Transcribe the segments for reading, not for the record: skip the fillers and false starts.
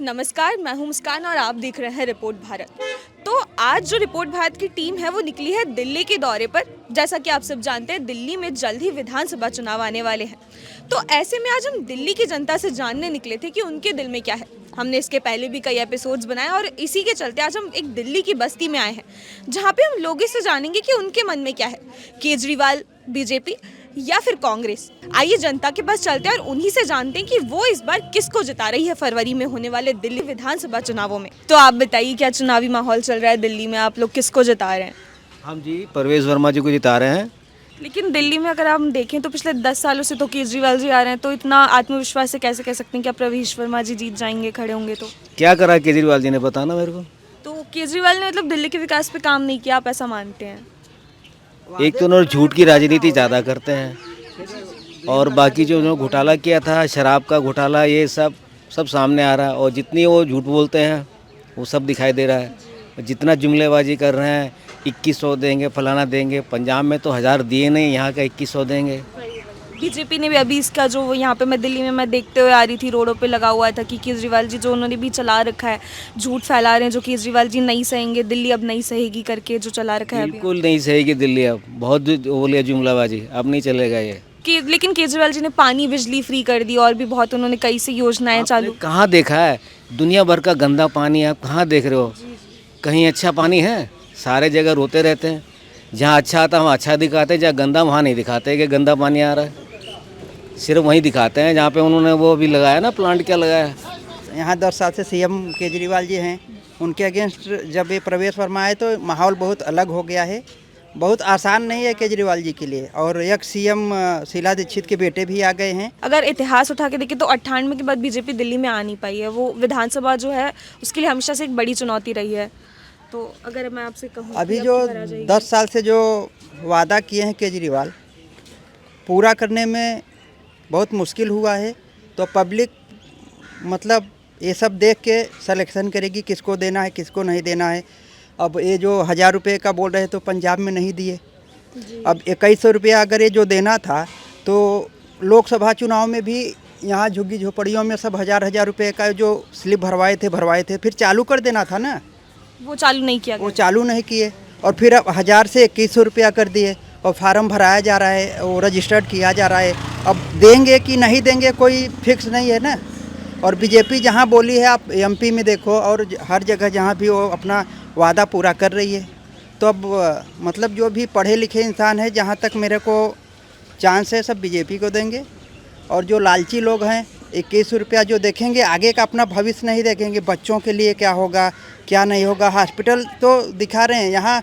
नमस्कार, मैं हूं मुस्कान और आप देख रहे हैं रिपोर्ट भारत। तो आज जो रिपोर्ट भारत की टीम है वो निकली है दिल्ली के दौरे पर। जैसा कि आप सब जानते हैं, दिल्ली में जल्द ही विधानसभा चुनाव आने वाले हैं। तो ऐसे में आज हम दिल्ली की जनता से जानने निकले थे कि उनके दिल में क्या है। हमने इसके पहले भी कई एपिसोड्स बनाए और इसी के चलते आज हम एक दिल्ली की बस्ती में आए हैं, जहाँ पे हम लोगों से जानेंगे कि उनके मन में क्या है, केजरीवाल, बीजेपी या फिर कांग्रेस। आइए जनता के पास चलते हैं और उन्हीं से जानते हैं कि वो इस बार किसको जिता रही है फरवरी में होने वाले दिल्ली विधानसभा चुनावों में। तो आप बताइए, क्या चुनावी माहौल चल रहा है दिल्ली में? आप लोग किसको जिता रहे हैं? हम जी परवेज वर्मा जी को जिता रहे हैं। लेकिन दिल्ली में अगर हम देखें तो पिछले 10 सालों से तो केजरीवाल जी आ रहे हैं, तो इतना आत्मविश्वास से कैसे कह सकते हैं कि आप प्रवेश वर्मा जी जीत जाएंगे खड़े होंगे? तो क्या करा केजरीवाल जी ने, बताना मेरे को। तो केजरीवाल ने मतलब दिल्ली के विकास पे काम नहीं किया, आप ऐसा मानते हैं? एक तो उन्होंने झूठ की राजनीति ज़्यादा करते हैं, और बाकी जो उन्होंने घोटाला किया था, शराब का घोटाला, ये सब सामने आ रहा है। और जितनी वो झूठ बोलते हैं वो सब दिखाई दे रहा है। जितना जुमलेबाजी कर रहे हैं, 2100 देंगे, फलाना देंगे। पंजाब में तो 1000 दिए नहीं, यहाँ का 2100 देंगे। बीजेपी ने भी अभी इसका जो यहाँ पे मैं दिल्ली में मैं देखते हुए आ रही थी, रोडों पे लगा हुआ था कि केजरीवाल जी जो उन्होंने भी चला रखा है, झूठ फैला रहे हैं जो केजरीवाल जी नहीं सहेंगे, दिल्ली अब नहीं सहेगी करके जो चला रखा है अभी। बिल्कुल नहीं सही दिल्ली, अब बहुत बोलिए जुमलाबाजी, अब नहीं चलेगा ये। लेकिन केजरीवाल जी ने पानी बिजली फ्री कर दी और भी बहुत उन्होंने कई सी योजनाएं चालू। कहाँ देखा है? दुनिया भर का गंदा पानी आप कहाँ देख रहे हो? कहीं अच्छा पानी है? सारे जगह रोते रहते हैं। जहाँ अच्छा आता है वहाँ अच्छा दिखाते हैं, जहाँ गंदा वहाँ नहीं दिखाते कि गंदा पानी आ रहा है। सिर्फ वहीं दिखाते हैं जहाँ पे उन्होंने वो भी लगाया ना, प्लांट क्या लगाया है। यहाँ 10 साल से सीएम केजरीवाल जी हैं, उनके अगेंस्ट जब ये प्रवेश वर्मा आए तो माहौल बहुत अलग हो गया है। बहुत आसान नहीं है केजरीवाल जी के लिए। और एक सीएम शीला दीक्षित के बेटे भी आ गए हैं। अगर इतिहास उठा के देखें तो 98 के बाद बीजेपी दिल्ली में आ नहीं पाई है। वो विधानसभा जो है उसके लिए हमेशा से एक बड़ी चुनौती रही है। तो अगर मैं आपसे कहूँ अभी जो 10 साल से जो वादा किए हैं केजरीवाल, पूरा करने में बहुत मुश्किल हुआ है। तो पब्लिक मतलब ये सब देख के सिलेक्शन करेगी किसको देना है, किसको नहीं देना है। अब ये जो 1000 रुपये का बोल रहे तो पंजाब में नहीं दिए। अब 2100 रुपया अगर ये जो देना था तो लोकसभा चुनाव में भी यहाँ झुग्गी झोपड़ियों में सब 1000 रुपये का जो स्लिप भरवाए थे, फिर चालू कर देना था ना। वो चालू नहीं किया गया। वो चालू नहीं किए और फिर अब 1000 से 2100 रुपया कर दिए और फार्म भराया जा रहा है, वो रजिस्टर्ड किया जा रहा है। अब देंगे कि नहीं देंगे कोई फिक्स नहीं है ना। और बीजेपी जहाँ बोली है, आप एमपी में देखो और हर जगह जहाँ भी वो अपना वादा पूरा कर रही है। तो अब मतलब जो भी पढ़े लिखे इंसान है, जहाँ तक मेरे को चांस है, सब बीजेपी को देंगे। और जो लालची लोग हैं 21 रुपया जो देखेंगे, आगे का अपना भविष्य नहीं देखेंगे, बच्चों के लिए क्या होगा क्या नहीं होगा। हॉस्पिटल तो दिखा रहे हैं यहाँ,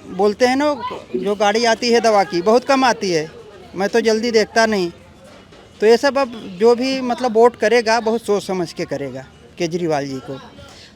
बोलते हैं ना जो गाड़ी आती है दवा की बहुत कम आती है, मैं तो जल्दी देखता नहीं। तो ये सब अब जो भी मतलब वोट करेगा बहुत सोच समझ के करेगा केजरीवाल जी को।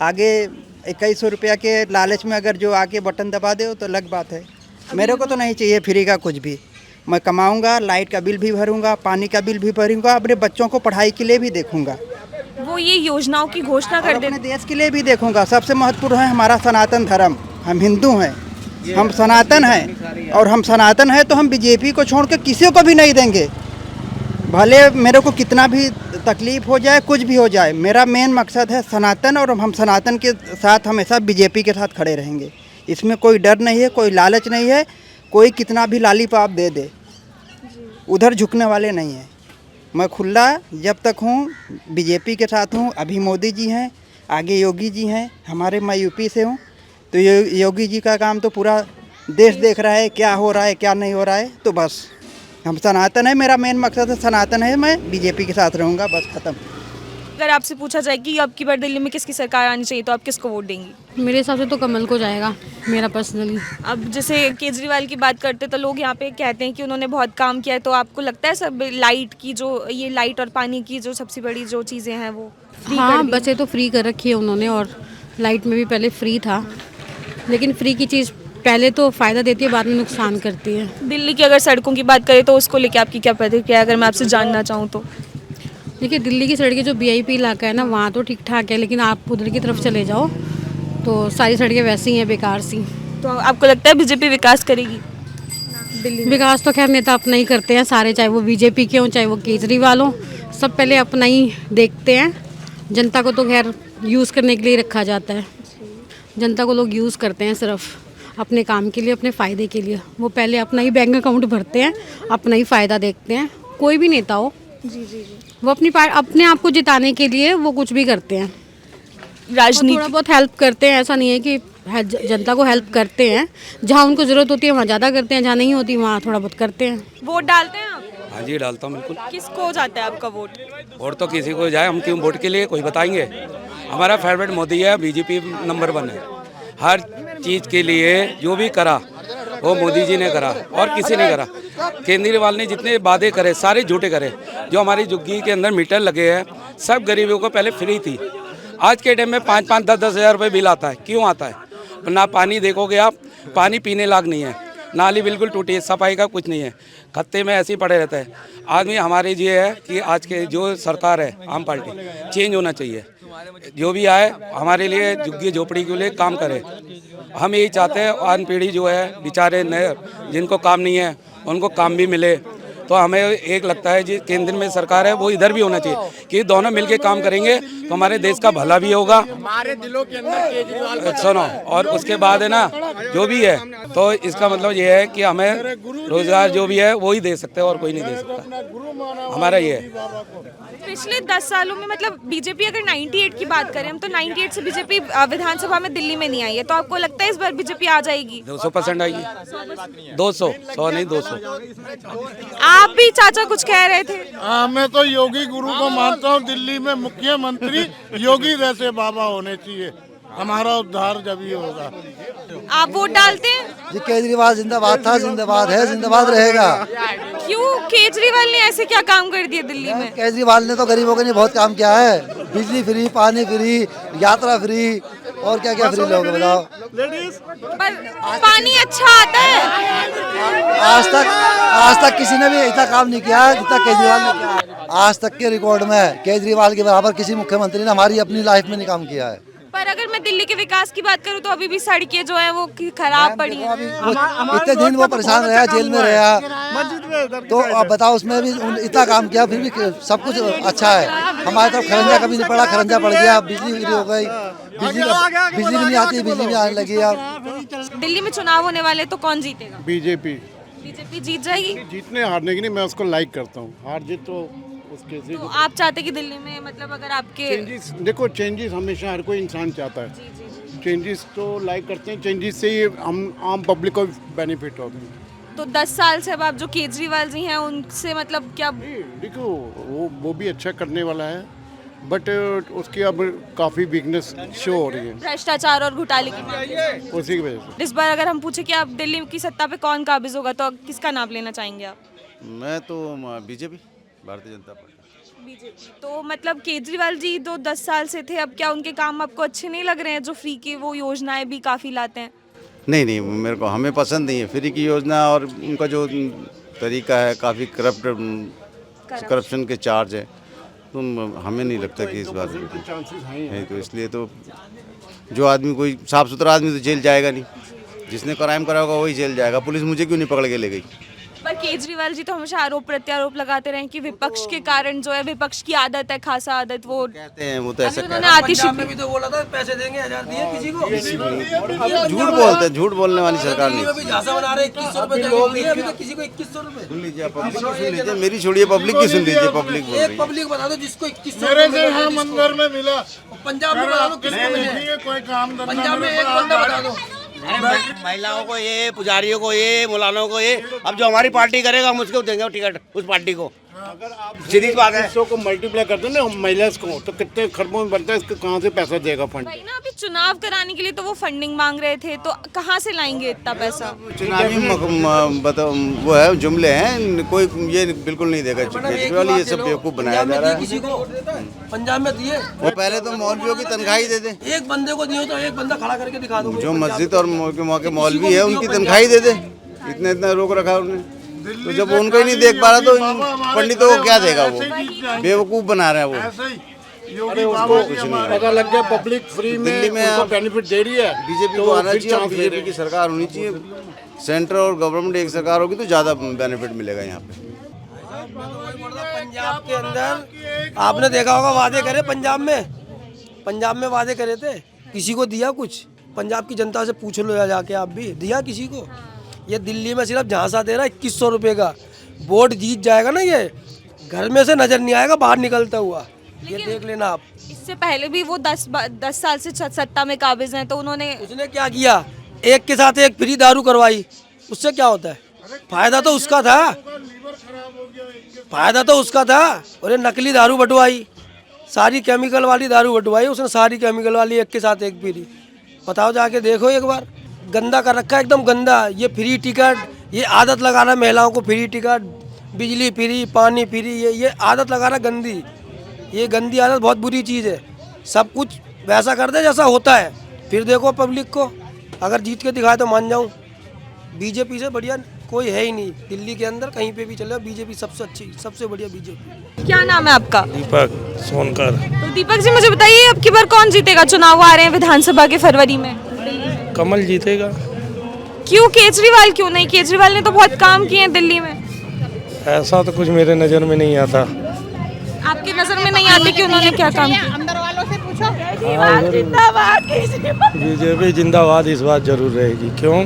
आगे 2100 रुपया के लालच में अगर जो आके बटन दबा दे तो अलग बात है। मेरे को तो नहीं चाहिए फ्री का कुछ भी। मैं कमाऊंगा, लाइट का बिल भी भरूंगा, पानी का बिल भी भरूंगा, अपने बच्चों को पढ़ाई के लिए भी देखूंगा। वो ये योजनाओं की घोषणा कर दे, अपने देश के लिए भी देखूंगा। सबसे महत्वपूर्ण है हमारा सनातन धर्म। हम हिंदू हैं, हम सनातन हैं, और हम सनातन हैं तो हम बीजेपी को छोड़ के किसी को भी नहीं देंगे। भले मेरे को कितना भी तकलीफ हो जाए, कुछ भी हो जाए, मेरा मेन मकसद है सनातन, और हम सनातन के साथ हमेशा बीजेपी के साथ खड़े रहेंगे। इसमें कोई डर नहीं है, कोई लालच नहीं है, कोई कितना भी लालीपाप दे दे, उधर झुकने वाले नहीं हैं। मैं खुला जब तक हूँ बीजेपी के साथ हूँ। अभी मोदी जी हैं, आगे योगी जी हैं, मैं यूपी से हूँ। तो योगी जी का काम तो पूरा देश देख रहा है, क्या हो रहा है क्या नहीं हो रहा है। तो बस हम सनातन है, मेरा मेन मकसद है सनातन है, मैं बीजेपी के साथ रहूँगा, बस खत्म। अगर आपसे पूछा जाए कि अब की बार दिल्ली में किसकी सरकार आनी चाहिए तो आप किसको वोट देंगी? मेरे हिसाब से तो कमल को जाएगा, मेरा पर्सनली। अब जैसे केजरीवाल की बात करते तो लोग यहाँ पे कहते हैं कि उन्होंने बहुत काम किया है, तो आपको लगता है सब लाइट की जो ये लाइट और पानी की जो सबसे बड़ी जो चीज़ें हैं वो फ्री हाँ, कर दी? बसें तो फ्री कर रखी है उन्होंने, और लाइट में भी पहले फ्री था। लेकिन फ्री की चीज़ पहले तो फ़ायदा देती है, बाद में नुकसान करती है। दिल्ली की अगर सड़कों की बात करें तो उसको लेके आपकी क्या प्रतिक्रिया है, अगर मैं आपसे जानना चाहूँ तो? देखिए, दिल्ली की सड़कें जो वीआईपी इलाका है ना, वहाँ तो ठीक ठाक है, लेकिन आप उधर की तरफ चले जाओ तो सारी सड़कें वैसी ही हैं, बेकार सी। तो आपको लगता है बीजेपी विकास करेगी दिल्ली में? विकास तो खैर नेता अपना ही करते हैं सारे, चाहे वो बीजेपी के हों चाहे वो केजरीवाल हों, सब पहले अपना ही देखते हैं जनता को तो खैर यूज़ करने के लिए रखा जाता है। जनता को लोग यूज़ करते हैं सिर्फ अपने काम के लिए, अपने फ़ायदे के लिए। वो पहले अपना ही बैंक अकाउंट भरते हैं, अपना ही फ़ायदा देखते हैं। कोई भी नेता हो, वो अपने आप को जिताने के लिए वो कुछ भी करते हैं। राजनीति थोड़ा बहुत हेल्प करते हैं, ऐसा नहीं है कि जनता को हेल्प करते हैं। जहाँ उनको ज़रूरत होती है वहाँ ज़्यादा करते हैं, जहाँ नहीं होती वहाँ थोड़ा बहुत करते हैं। वोट डालते हैं आप? हाँ जी, डालता हूँ बिल्कुल। किसको जाता है आपका वोट? वोट तो किसी को जाए, हम क्यों वोट के लिए कोई बताएंगे। हमारा फेवरेट मोदी है, बीजेपी नंबर 1 है। हर चीज़ के लिए जो भी करा वो मोदी जी ने करा और किसी ने करा। केजरीवाल ने जितने वादे करे सारे झूठे करे। जो हमारी झुग्गी के अंदर मीटर लगे हैं सब गरीबों को पहले फ्री थी। आज के टाइम में 5-5, 10-10 हज़ार रुपये बिल आता है। क्यों आता है? ना पानी देखोगे आप, पानी पीने लायक नहीं है, नाली बिल्कुल टूटी है, सफाई का कुछ नहीं है, खत्ते में ऐसे ही पड़े रहता है आदमी। हमारे ये है कि आज के जो सरकार है आम पार्टी चेंज होना चाहिए। जो भी आए हमारे लिए झुग्गी झोपड़ी के लिए काम करे। हम यही चाहते हैं आन पीढ़ी जो है बेचारे नए जिनको काम नहीं है उनको काम भी मिले। तो हमें एक लगता है जी केंद्र में सरकार है वो इधर भी होना चाहिए कि दोनों मिलके काम करेंगे तो हमारे देश का भला भी होगा। हमारे दिलों के अंदर केजरीवाल सुनो, और उसके बाद है ना जो भी है तो इसका मतलब ये है कि हमें रोजगार जो भी है वो ही दे सकते हैं और कोई नहीं दे सकता। हमारा ये है। पिछले 10 सालों में मतलब बीजेपी अगर 98 की बात करें हम तो 98 से बीजेपी विधानसभा में दिल्ली में नहीं आई है, तो आपको लगता है इस बार बीजेपी आ जाएगी? 200% आएगी। 200, 100 नहीं 200। आप भी चाचा कुछ कह रहे थे? मैं तो योगी गुरु को मानता हूँ। दिल्ली में मुख्यमंत्री योगी जैसे बाबा होने चाहिए। हमारा उद्धार जब ही होगा। आप वोट डालते हैं? जी केजरीवाल जिंदाबाद था, जिंदाबाद है, जिंदाबाद रहेगा। क्यों? केजरीवाल ने ऐसे क्या काम कर दिए दिल्ली में? केजरीवाल ने तो गरीबों के लिए बहुत काम किया है। बिजली फ्री, पानी फ्री, यात्रा फ्री और क्या क्या फ्री लोग बताओ। पर पानी अच्छा आता है? आज तक किसी ने भी इतना काम नहीं किया जितना केजरीवाल ने किया। आज तक के रिकॉर्ड में केजरीवाल के बराबर किसी मुख्यमंत्री ने हमारी अपनी लाइफ में नहीं काम किया है। पर अगर मैं दिल्ली के विकास की बात करूं तो अभी भी सड़कें जो हैं वो खराब पड़ी हैं। इतने दिन वो परेशान रहा, जेल में रहा, तो अब बताओ उसमें भी इतना काम किया फिर भी सब कुछ अच्छा है। हमारे तरफ खरंजा कभी नहीं पड़ा, खरंजा पड़ गया, बिजली फ्री हो गई, बिजली भी नहीं आती, बिजली भी आने लगी। अब दिल्ली में चुनाव होने वाले तो कौन जीतेगा? बीजेपी बीजेपी जीत जाएगी? जीतने हारने की नहीं, मैं उसको लाइक करता हूँ। हार जीत तो उसके से तो आप चाहते कि दिल्ली में मतलब अगर आपके चेंजेस, देखो चेंजेस हमेशा हर कोई इंसान चाहता है। चेंजेस तो लाइक करते हैं, चेंजेस से ही हम आम पब्लिक को बेनिफिट होते हैं। तो 10 साल से अब आप जो केजरीवाल जी हैं उनसे मतलब क्या? देखो वो भी अच्छा करने वाला है, बट उसकी अब काफ़ी वीकनेस शो हो रही है भ्रष्टाचार और घोटाले की मामले उसी की वजह से। इस बार अगर हम पूछे कि आप दिल्ली की सत्ता पे कौन काबिज होगा तो किसका नाम लेना चाहेंगे आप? मैं तो BJP, Bharatiya Janata party. BJP. तो मतलब केजरीवाल जी तो 10 साल से थे, अब क्या उनके काम आपको अच्छे नहीं लग रहे हैं? जो फ्री की वो योजनाएं भी काफ़ी लाते हैं। नहीं, मेरे को हमें पसंद नहीं है फ्री की योजना, और उनका जो तरीका है काफ़ी करप्शन के चार्ज है, तो हमें नहीं लगता कि इस बार है। तो इसलिए तो जो आदमी कोई साफ़ सुथरा आदमी तो जेल जाएगा नहीं, जिसने क्राइम करा होगा वही जेल जाएगा। पुलिस मुझे क्यों नहीं पकड़ के ले गई? पर केजरीवाल जी तो हमेशा आरोप प्रत्यारोप लगाते रहे कि विपक्ष के कारण जो है, विपक्ष की आदत है, खासा आदत वो कहते हैं, वो तो ऐसा उन्होंने आतिशी तो बोला था पैसे देंगे 1000 दिए किसी को। झूठ बोलते हैं, झूठ बोलने वाली सरकार नहीं। अभी झांसा बना रहे 2100 रुपए देंगे, अभी तक किसी को 2100 रुपए। सुन लीजिए, पब्लिक सुन लीजिए, मेरी छोड़िए, पब्लिक की सुन लीजिए। पब्लिक बोल रही एक है। पब्लिक बता दो जिसको 2100 मेरे से हाँ मंदिर में मिला। पंजाब में बता दो किसको मिले। कोई काम धंधा पंजाब में एक बंदा बता दो। महिलाओं को ये, पुजारियों को ये, मौलानाओं को ये, अब जो हमारी पार्टी करेगा हम उसको देंगे टिकट, उस पार्टी को। सीधी बात है। 100 को मल्टीप्लाई करते हैं ना महिला को, तो कितने खरबों में बनता है, इसको कहाँ से पैसा देगा फंड? भाई ना अभी चुनाव कराने के लिए तो वो फंडिंग मांग रहे थे, तो कहाँ से लाएंगे इतना पैसा? चुनावी बताओ वो है, जुमले हैं, कोई ये बिल्कुल नहीं देगा। केजरीवाल ये सब बेवकूफ़ बनाया जा रहा है। किसी को पंजाब में दिए, वो पहले तो मौलवियों की तनख्वाही दे दे। एक बंदे को दिए तो एक बंदा खड़ा करके दिखा दो। जो मस्जिद और मौके मौलवी है उनकी तनख्वाही दे दे। इतना रोक रखा उन्होंने, तो जब उनको ही नहीं देख पा रहा तो पंडितों को क्या देगा? वो बेवकूफ़ बना रहा है वो। योगी बाबा कुछ नहीं पता लग गया, पब्लिक फ्री में दिल्ली में उनको बेनिफिट दे रही है। बीजेपी को आना चाहिए, और बीजेपी की सरकार होनी चाहिए। सेंटर और गवर्नमेंट एक सरकार होगी तो ज़्यादा बेनिफिट मिलेगा यहाँ पे। पंजाब के अंदर आपने देखा होगा वादे करे पंजाब में, पंजाब में वादे करे थे, किसी को दिया कुछ? पंजाब की जनता से पूछ लो जाके, आप भी दिया किसी को? ये दिल्ली में सिर्फ झांसा दे रहा है 2100 रुपये का। वोट जीत जाएगा ना, ये घर में से नजर नहीं आएगा बाहर निकलता हुआ, ये देख लेना आप। इससे पहले भी वो 10 साल से सत्ता में काबिज हैं, तो उसने क्या किया? एक के साथ एक फ्री दारू करवाई, उससे क्या होता है? फायदा तो उसका था, फायदा तो उसका था। और ये नकली दारू बंटवाई, सारी केमिकल वाली दारू बंटवाई उसने, सारी केमिकल वाली, एक के साथ एक फ्री। बताओ, जाके देखो एक बार। गंदा कर रखा है, एकदम गंदा। ये फ्री टिकट, ये आदत लगाना महिलाओं को, फ्री टिकट, बिजली फ्री, पानी फ्री, ये आदत लगाना गंदी, ये गंदी आदत बहुत बुरी चीज़ है। सब कुछ वैसा कर दे जैसा होता है, फिर देखो पब्लिक को। अगर जीत के दिखाए तो मान जाऊँ। बीजेपी से बढ़िया कोई है ही नहीं दिल्ली के अंदर, कहीं पे भी चले बीजेपी सबसे अच्छी, सबसे बढ़िया बीजेपी। क्या नाम है आपका? दीपक सोनकर। तो दीपक जी, मुझे बताइए अब की बार कौन जीतेगा? चुनाव आ रहे हैं विधानसभा के फरवरी में। कमल जीतेगा। क्यों केजरीवाल क्यों नहीं? केजरीवाल ने तो बहुत काम किए हैं दिल्ली में। ऐसा तो कुछ मेरे नज़र में नहीं आता। आपकी नज़र में नहीं आते कि उन्होंने क्या काम किया? अंदर वालों से पूछो। बीजेपी जिंदाबाद इस बार जरूर रहेगी। क्यों?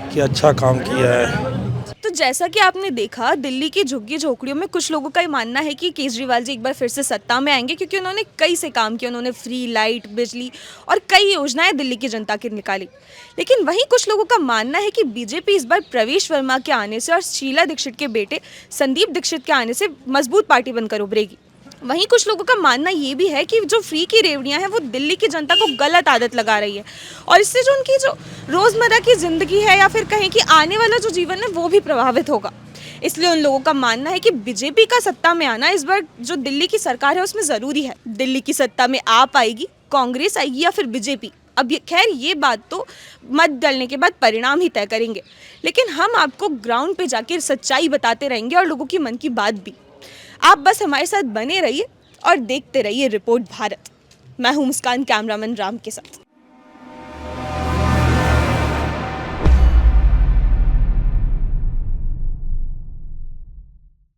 कि अच्छा काम किया है। तो जैसा कि आपने देखा, दिल्ली की झुग्गी झोपड़ियों में कुछ लोगों का ये मानना है कि केजरीवाल जी एक बार फिर से सत्ता में आएंगे, क्योंकि उन्होंने कई से काम किए। उन्होंने फ्री लाइट, बिजली और कई योजनाएं दिल्ली की जनता की निकाली। लेकिन वहीं कुछ लोगों का मानना है कि बीजेपी इस बार प्रवेश वर्मा के आने से और शीला दीक्षित के बेटे संदीप दीक्षित के आने से मजबूत पार्टी बनकर उभरेगी। वहीं कुछ लोगों का मानना ये भी है कि जो फ्री की रेवड़ियां हैं वो दिल्ली की जनता को गलत आदत लगा रही है, और इससे जो उनकी जो रोज़मर्रा की ज़िंदगी है या फिर कहें कि आने वाला जो जीवन है वो भी प्रभावित होगा। इसलिए उन लोगों का मानना है कि बीजेपी का सत्ता में आना इस बार जो दिल्ली की सरकार है उसमें ज़रूरी है। दिल्ली की सत्ता में आप आएगी, कांग्रेस आएगी या फिर बीजेपी, अब खैर ये बात तो मत डलने के बाद परिणाम ही तय करेंगे। लेकिन हम आपको ग्राउंड पे जाकर सच्चाई बताते रहेंगे और लोगों की मन की बात भी। आप बस हमारे साथ बने रहिए और देखते रहिए रिपोर्ट भारत। मैं हूं मुस्कान, कैमरामैन राम के साथ।